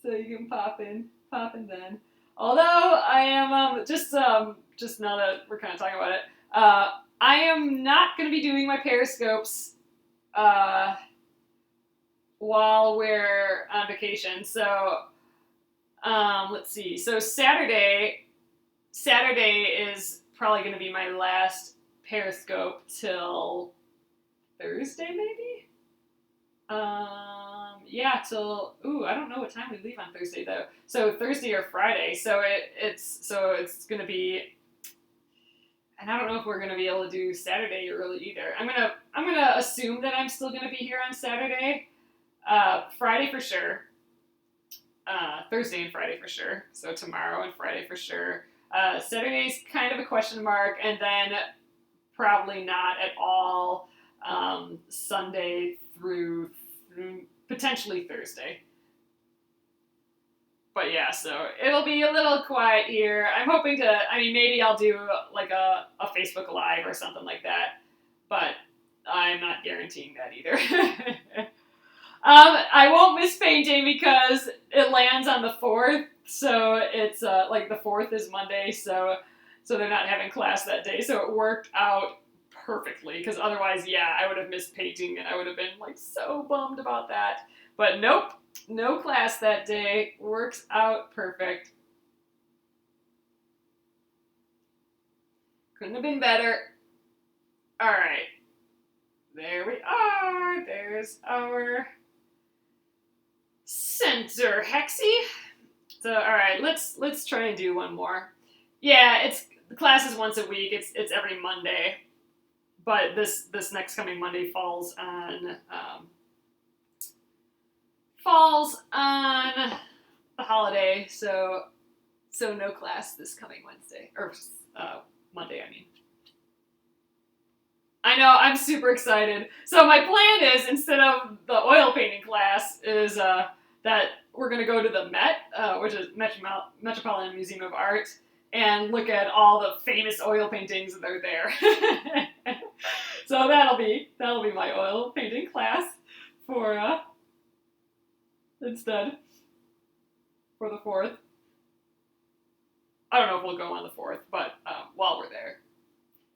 So you can pop in then. Although I am, just now that we're kind of talking about it, I am not going to be doing my Periscopes while we're on vacation. So, let's see. So Saturday is probably going to be my last Periscope till Thursday, maybe? Yeah, till, I don't know what time we leave on Thursday though. So Thursday or Friday. So it's gonna be, and I don't know if we're gonna be able to do Saturday early either. I'm gonna assume that I'm still gonna be here on Saturday. Friday for sure. Thursday and Friday for sure. So tomorrow and Friday for sure. Saturday's kind of a question mark, and then probably not at all Sunday through potentially Thursday. But yeah, so it'll be a little quiet here. I'm hoping to, maybe I'll do like a Facebook Live or something like that, but I'm not guaranteeing that either. I won't miss painting because it lands on the 4th, so it's like the 4th is Monday, so they're not having class that day, so it worked out perfectly, because otherwise, yeah, I would have missed painting and I would have been like so bummed about that. But nope, no class that day. Works out perfect. Couldn't have been better. All right, there we are. There's our center hexie. So all right, let's try and do one more. Yeah, the class is once a week. It's every Monday. But this next coming Monday falls on the holiday, so no class this coming Wednesday or Monday. I know, I'm super excited. So my plan is, instead of the oil painting class, is that we're gonna go to the Met, which is Metropolitan Museum of Art, and look at all the famous oil paintings that are there. So that'll be my oil painting class for instead for the 4th. I don't know if we'll go on the 4th, but while we're there.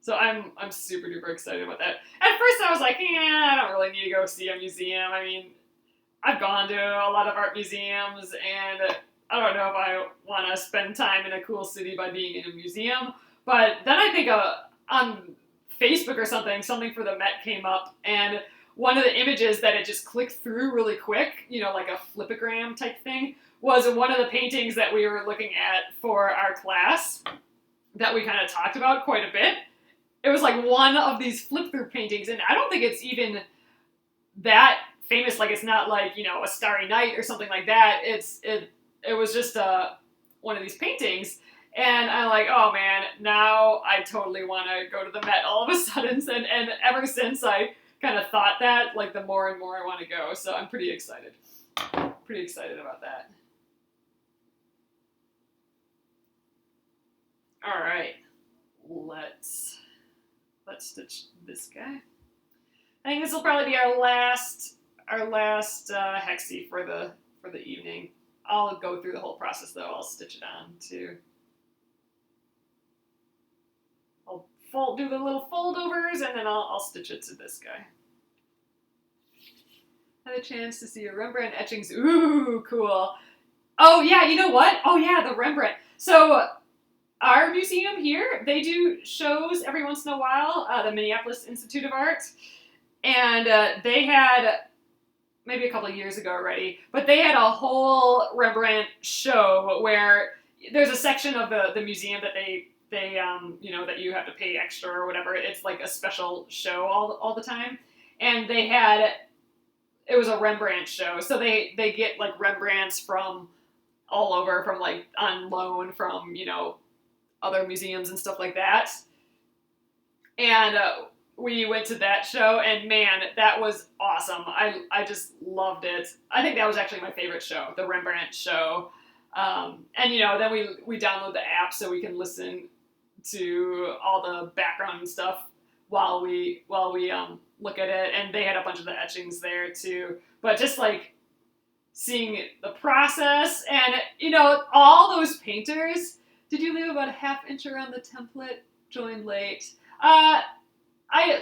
So I'm super duper excited about that. At first I was like, I don't really need to go see a museum. I've gone to a lot of art museums, and I don't know if I want to spend time in a cool city by being in a museum. But then I think on Facebook or something for the Met came up, and one of the images that it just clicked through really quick, like a flipogram type thing, was one of the paintings that we were looking at for our class that we kind of talked about quite a bit. It was like one of these flip-through paintings, and I don't think it's even that famous. Like, it's not like, A Starry Night or something like that. It was just one of these paintings. And I'm like, oh man, now I totally want to go to the Met all of a sudden. And ever since I kind of thought that, like, the more and more I want to go. So I'm pretty excited. Pretty excited about that. All right, let's stitch this guy. I think this will probably be our last hexie for the evening. I'll go through the whole process though. I'll stitch it on too. I'll do the little foldovers, and then I'll stitch it to this guy. Had a chance to see your Rembrandt etchings. Ooh, cool. Oh yeah, you know what? Oh yeah, the Rembrandt. So our museum here, they do shows every once in a while, the Minneapolis Institute of Art, and they had, maybe a couple of years ago already, but they had a whole Rembrandt show where there's a section of the museum that they that you have to pay extra or whatever. It's like a special show all the time, and it was a Rembrandt show, so they get like Rembrandts from all over from like on loan from, you know, other museums and stuff like that. And we went to that show, and man, that was awesome. I just loved it. I think that was actually my favorite show, the Rembrandt show. And you know, then we download the app so we can listen to all the background and stuff while we look at it. And they had a bunch of the etchings there too. But just like seeing the process, and you know, all those painters. Did you leave about a ½ inch around the template? Joined late. I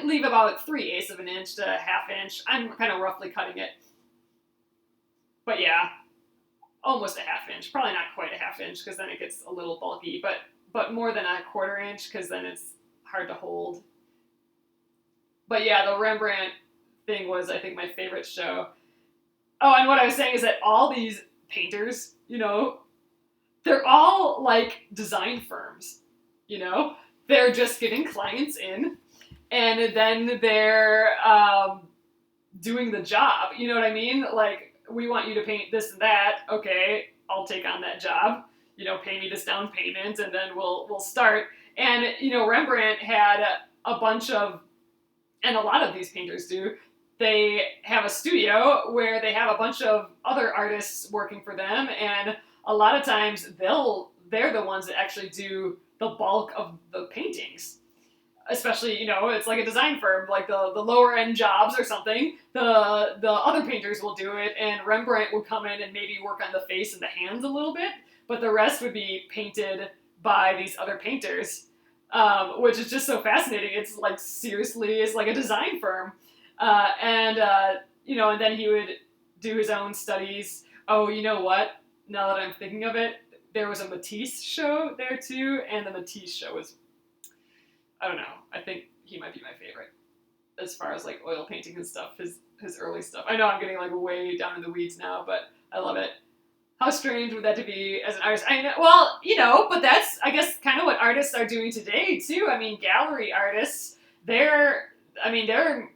leave about 3/8 of an inch to ½ inch. I'm kind of roughly cutting it. But yeah, almost a ½ inch. Probably not quite a ½ inch because then it gets a little bulky, but more than a 1/4 inch because then it's hard to hold. But yeah, the Rembrandt thing was, I think, my favorite show. Oh, and what I was saying is that all these painters, you know, they're all like design firms, you know? They're just getting clients in, and then they're doing the job. You know what I mean? Like, we want you to paint this and that. Okay, I'll take on that job. You know, pay me this down payment, and then we'll start. And you know, Rembrandt had a bunch of, and a lot of these painters do. They have a studio where they have a bunch of other artists working for them, and a lot of times they're the ones that actually do the bulk of the paintings. Especially, you know, it's like a design firm, like the lower end jobs or something. The other painters will do it, and Rembrandt will come in and maybe work on the face and the hands a little bit, but the rest would be painted by these other painters, which is just so fascinating. It's like, seriously, it's like a design firm. You know, and then he would do his own studies. Oh, you know what? Now that I'm thinking of it, there was a Matisse show there too, and the Matisse show was, I don't know, I think he might be my favorite as far as like oil painting and stuff, his early stuff. I know I'm getting like way down in the weeds now, but I love it. How strange would that to be as an artist? I know, well, you know, but that's, I guess, kind of what artists are doing today too. I mean, gallery artists, they're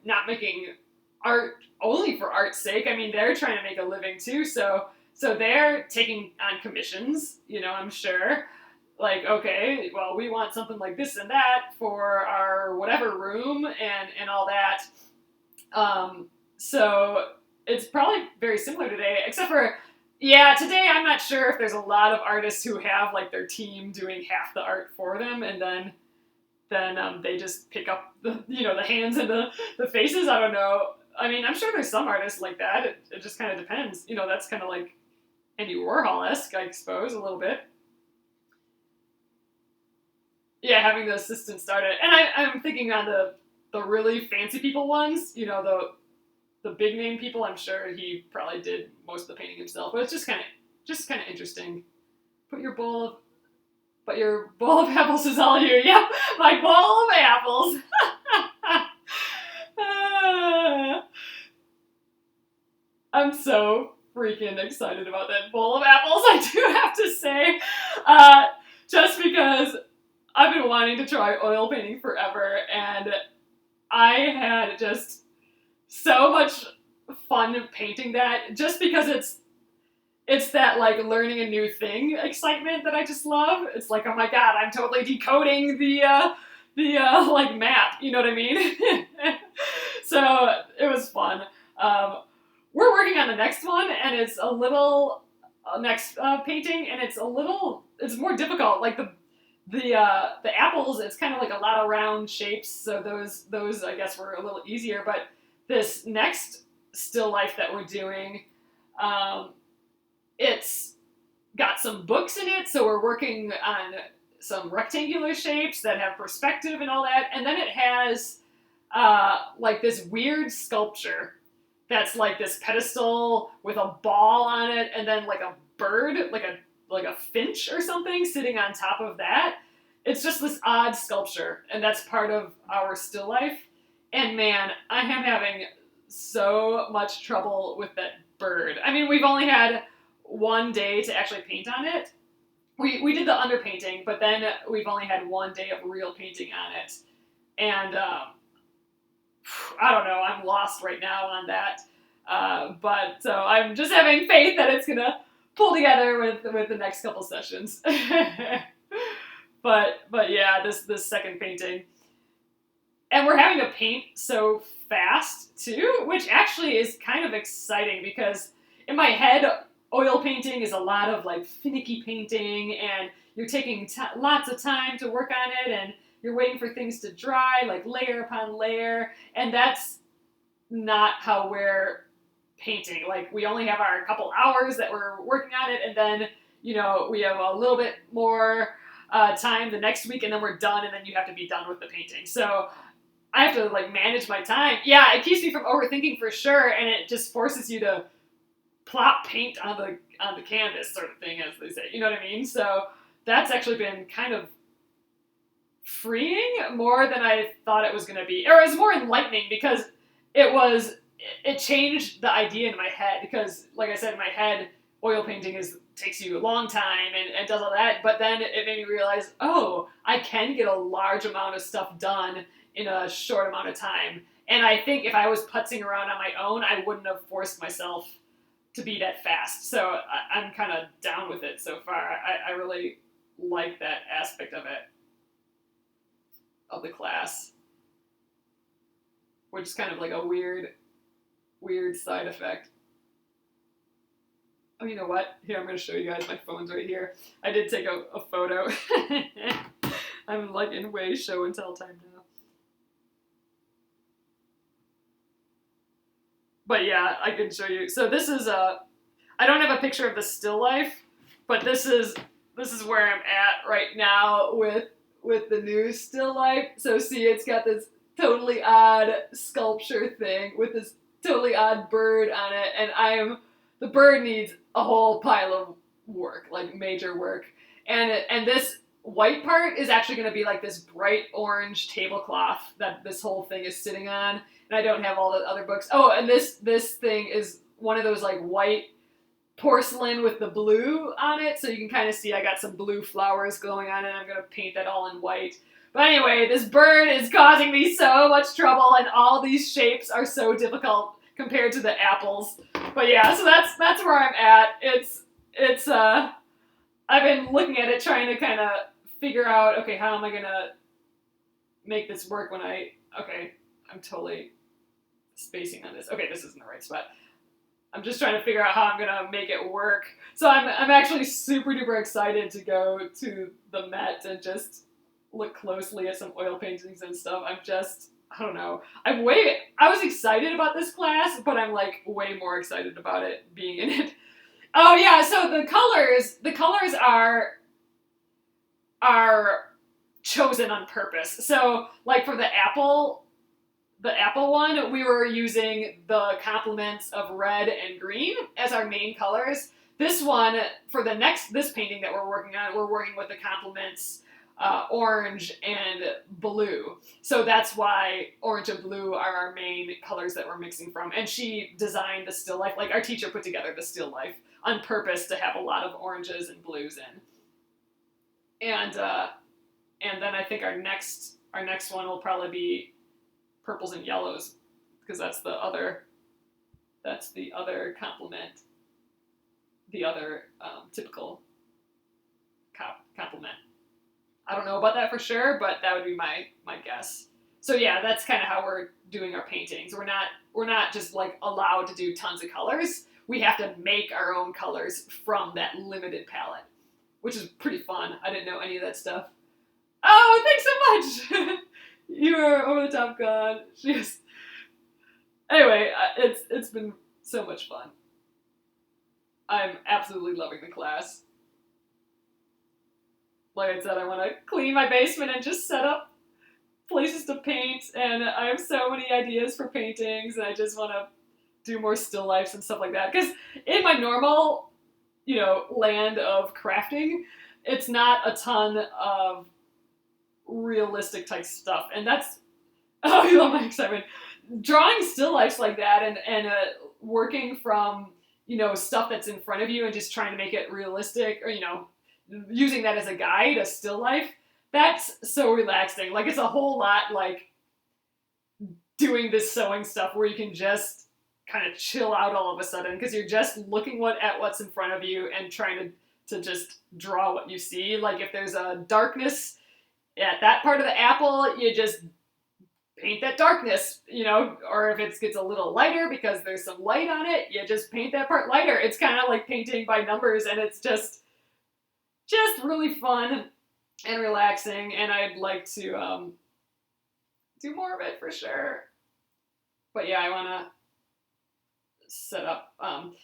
not making art only for art's sake. I mean, they're trying to make a living too, so they're taking on commissions, you know, I'm sure. Like, okay, well, we want something like this and that for our whatever room and all that. So it's probably very similar today, except for, yeah, today I'm not sure if there's a lot of artists who have like their team doing half the art for them, and then they just pick up the, you know, the hands and the faces. I don't know. I mean, I'm sure there's some artists like that. It just kind of depends. You know, that's kind of like Andy Warhol-esque, I suppose, a little bit. Yeah, having the assistant start it. And I'm thinking on the really fancy people ones, you know, the big name people, I'm sure he probably did most of the painting himself. But it's just kind of interesting. But your bowl of apples is all you. Yep, my bowl of apples. I'm so freaking excited about that bowl of apples, I do have to say. Just because I've been wanting to try oil painting forever, and I had just so much fun painting that, just because it's that like learning a new thing excitement that I just love. It's like, oh my god, I'm totally decoding the like map, you know what I mean? So it was fun. We're working on the next one, and it's a little next painting, and it's more difficult. Like the apples, it's kind of like a lot of round shapes, so those I guess were a little easier. But this next still life that we're doing, it's got some books in it, so we're working on some rectangular shapes that have perspective and all that, and then it has like this weird sculpture that's like this pedestal with a ball on it, and then like a bird, like a finch or something sitting on top of that. It's just this odd sculpture, and that's part of our still life. And man, I am having so much trouble with that bird. I mean, we've only had one day to actually paint on it. We did the underpainting, but then we've only had one day of real painting on it. And I don't know, I'm lost right now on that. But so I'm just having faith that it's gonna pull together with the next couple sessions. but yeah, this second painting. And we're having to paint so fast too, which actually is kind of exciting because in my head, oil painting is a lot of like finicky painting and you're taking lots of time to work on it and you're waiting for things to dry, like layer upon layer. And that's not how we're painting. Like we only have our couple hours that we're working on it, and then we have a little bit more time the next week, and then we're done, and then you have to be done with the painting. So I have to like manage my time. Yeah, it keeps me from overthinking for sure, and it just forces you to plop paint on the canvas sort of thing, as they say. You know what I mean? So that's actually been kind of freeing more than I thought it was going to be. Or it was more enlightening because it changed the idea in my head. Because, like I said, in my head, oil painting takes you a long time and does all that. But then it made me realize, oh, I can get a large amount of stuff done in a short amount of time. And I think if I was putzing around on my own, I wouldn't have forced myself to be that fast. So I'm kind of down with it so far. I really like that aspect of it, of the class, which is kind of like a weird side effect. Oh, you know what? Here, I'm going to show you guys. My phone's right here. I did take a photo. I'm like in way show and tell time now. But yeah, I can show you. So this is I don't have a picture of the still life, but this is where I'm at right now with the new still life. So see, it's got this totally odd sculpture thing with this totally odd bird on it, and the bird needs a whole pile of work, like major work. And this white part is actually going to be like this bright orange tablecloth that this whole thing is sitting on. And I don't have all the other books. Oh, and this thing is one of those like white porcelain with the blue on it. So you can kind of see I got some blue flowers going on, and I'm going to paint that all in white. But anyway, this bird is causing me so much trouble, and all these shapes are so difficult compared to the apples. But yeah, so that's where I'm at. It's I've been looking at it, trying to kind of figure out, okay, how am I gonna make this work I'm totally spacing on this. Okay, this isn't the right spot. I'm just trying to figure out how I'm gonna make it work. So I'm actually super duper excited to go to the Met and just look closely at some oil paintings and stuff. I don't know. I was excited about this class, but I'm like way more excited about it being in it. Oh yeah, so the colors are chosen on purpose. So like for the apple one, we were using the complements of red and green as our main colors. This one, for this painting that we're working on, we're working with the complements orange and blue. So that's why orange and blue are our main colors that we're mixing from. And she designed the still life, like our teacher put together the still life on purpose to have a lot of oranges and blues in. And then I think our next one will probably be purples and yellows, because that's the other complement, the other typical complement. I don't know about that for sure, but that would be my guess. So yeah, that's kind of how we're doing our paintings. We're not just like allowed to do tons of colors. We have to make our own colors from that limited palette, which is pretty fun. I didn't know any of that stuff. Oh, thanks so much. You are over the top god. Jeez. Anyway, it's been so much fun. I'm absolutely loving the class. Like I said, I want to clean my basement and just set up places to paint, and I have so many ideas for paintings, and I just want to do more still lifes and stuff like that. Because in my normal, land of crafting, it's not a ton of realistic type stuff, and that's, oh, you love my excitement. Drawing still lifes like that and working from, stuff that's in front of you and just trying to make it realistic, or, using that as a guide, a still life, that's so relaxing. Like, it's a whole lot like doing this sewing stuff where you can just kind of chill out all of a sudden because you're just looking at what's in front of you and trying to just draw what you see. Like if there's a darkness at that part of the apple, you just paint that darkness, you know, or if it gets a little lighter because there's some light on it, you just paint that part lighter. It's kind of like painting by numbers, and it's just really fun and relaxing, and I'd like to do more of it for sure. But yeah, I want to set up,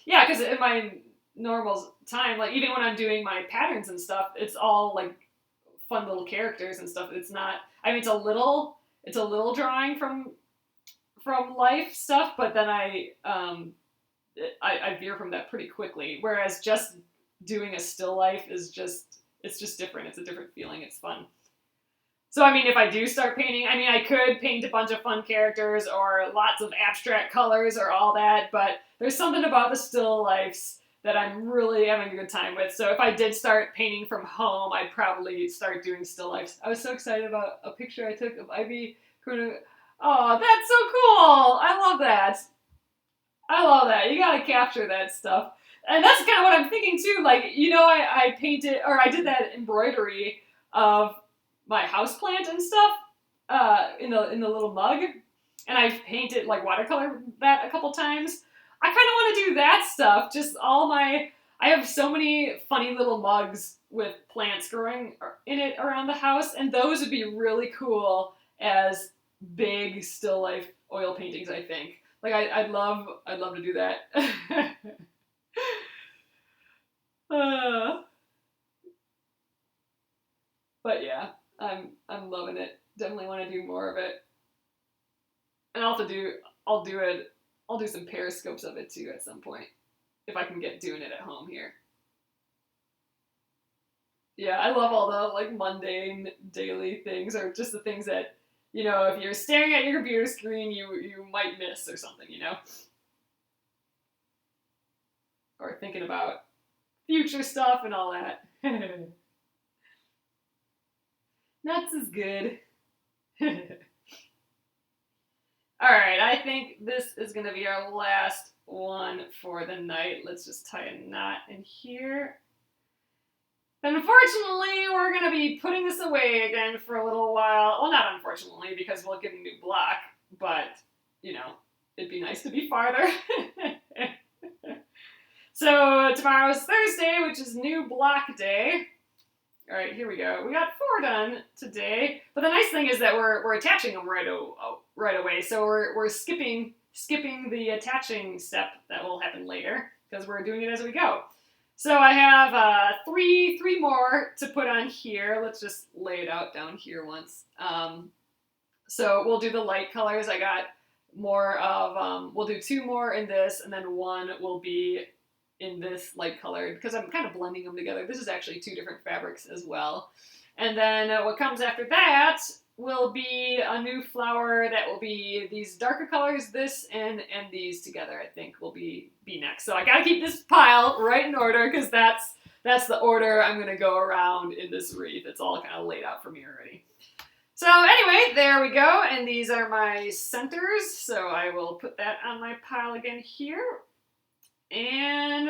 yeah, because in my normal time, like even when I'm doing my patterns and stuff, it's all like fun little characters and stuff. It's not, I mean, it's a little drawing from life stuff, but then I veer from that pretty quickly. Whereas just doing a still life is it's just different. It's a different feeling. It's fun. So, I mean, if I do start painting, I mean, I could paint a bunch of fun characters or lots of abstract colors or all that, but there's something about the still lifes that I'm really having a good time with. So if I did start painting from home, I'd probably start doing still lifes. I was so excited about a picture I took of Ivy. Oh, that's so cool! I love that. I love that. You gotta capture that stuff. And that's kind of what I'm thinking too. Like, you know, I painted, or I did that embroidery of my houseplant and stuff in the little mug, and I've painted like watercolor that a couple times. I kind of want to do that stuff. Just I have so many funny little mugs with plants growing in it around the house, and those would be really cool as big still life oil paintings, I think. Like I'd love to do that. But yeah, I'm loving it. Definitely want to do more of it. And I'll do some periscopes of it too at some point, if I can get doing it at home here. Yeah, I love all the like mundane daily things, or just the things that, you know, if you're staring at your computer screen, you might miss or something, you know? Or thinking about future stuff and all that. Nuts is good. Alright, I think this is going to be our last one for the night. Let's just tie a knot in here. Unfortunately, we're going to be putting this away again for a little while. Well, not unfortunately, because we'll get a new block, but, you know, it'd be nice to be farther. So, tomorrow's Thursday, which is new block day. All right, here we go. We got 4 done today, but the nice thing is that we're attaching them right away. So we're skipping the attaching step that will happen later because we're doing it as we go. So I have three more to put on here. Let's just lay it out down here once. So we'll do the light colors. I got more of we'll do 2 more in this, and then 1 will be in this light colored, because I'm kind of blending them together. This is actually 2 different fabrics as well. And then what comes after that will be a new flower that will be these darker colors, this and these together, I think will be next. So I gotta keep this pile right in order, because that's the order I'm gonna go around in this wreath. It's all kind of laid out for me already. So anyway, there we go, and these are my centers, so I will put that on my pile again here. And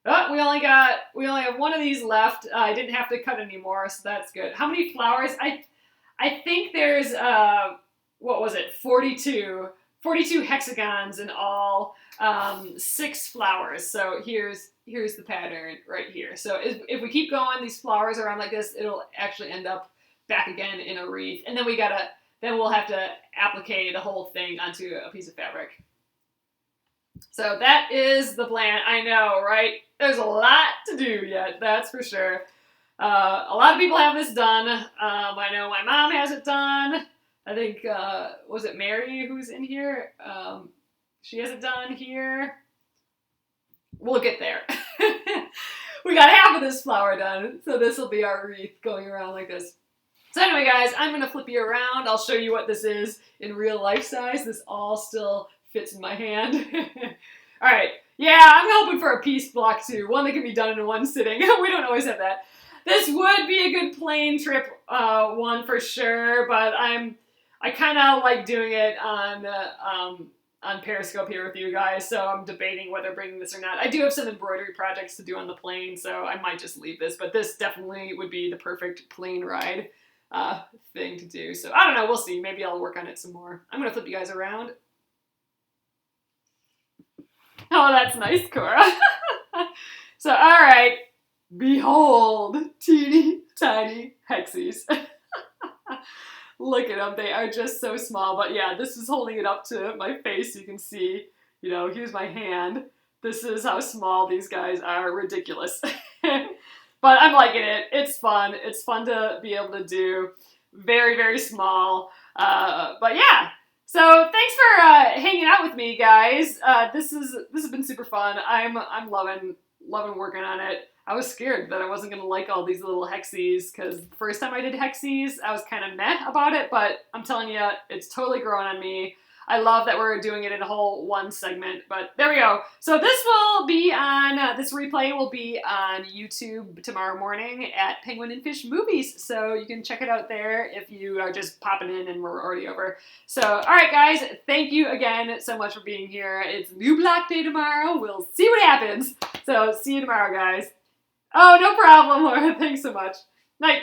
we only have 1 of these left. I didn't have to cut any more, so that's good. How many flowers? I think there's what was it? 42 hexagons in all, 6 flowers. So here's the pattern right here. So if we keep going, these flowers around like this, it'll actually end up back again in a wreath, and then we'll have to applique the whole thing onto a piece of fabric. So that is the plan. I know, right? There's a lot to do yet, that's for sure. A lot of people have this done. I know my mom has it done. I think, was it Mary who's in here? She has it done here. We'll get there. We got half of this flower done, so this will be our wreath going around like this. So anyway, guys, I'm going to flip you around. I'll show you what this is in real life size. This all still fits in my hand. All right. Yeah, I'm hoping for a piece block too. One that can be done in one sitting. We don't always have that. This would be a good plane trip one for sure, but I kind of like doing it on Periscope here with you guys, so I'm debating whether bringing this or not. I do have some embroidery projects to do on the plane, so I might just leave this, but this definitely would be the perfect plane ride thing to do. So I don't know, we'll see. Maybe I'll work on it some more. I'm gonna flip you guys around. Oh, that's nice, Cora. So, all right, behold, teeny tiny Hexies. Look at them, they are just so small, but yeah, this is holding it up to my face. You can see, you know, here's my hand. This is how small these guys are, ridiculous. But I'm liking it, it's fun to be able to do. Very, very small, but yeah. So thanks for hanging out with me, guys. This has been super fun. I'm loving working on it. I was scared that I wasn't gonna like all these little Hexies because the first time I did Hexies, I was kind of meh about it, but I'm telling you, it's totally growing on me. I love that we're doing it in a whole one segment, but there we go. So this will be on, this replay will be on YouTube tomorrow morning at Penguin and Fish Movies, so you can check it out there if you are just popping in and we're already over. So, all right, guys, thank you again so much for being here. It's New Block Day tomorrow. We'll see what happens. So, see you tomorrow, guys. Oh, no problem, Laura. Thanks so much. Night.